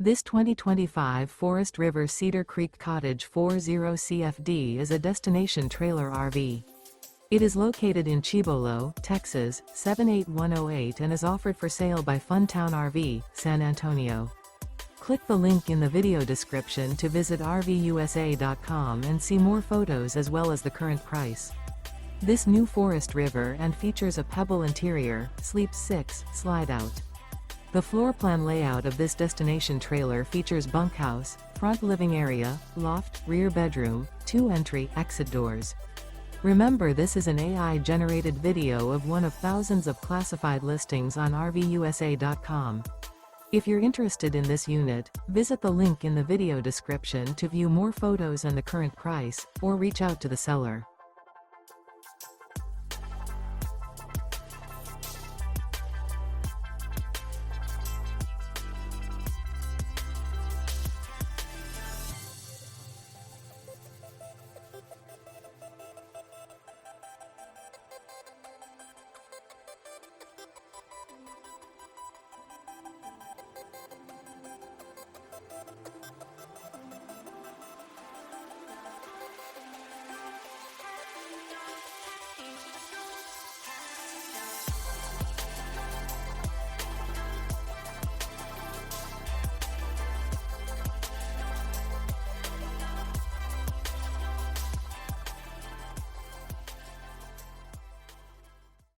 This 2025 Forest River Cedar Creek Cottage 40 CFD is a destination trailer RV. It is located in Cibolo, Texas, 78108 and is offered for sale by Funtown RV, San Antonio. Click the link in the video description to visit RVUSA.com and see more photos as well as the current price. This new Forest River and features a PEBBLE interior, sleeps 6, slide-out. The floor plan layout of this destination trailer features bunkhouse, front living area, loft, rear bedroom, 2 entry/exit doors. Remember, this is an AI-generated video of one of thousands of classified listings on RVUSA.com. If you're interested in this unit, visit the link in the video description to view more photos and the current price, or reach out to the seller.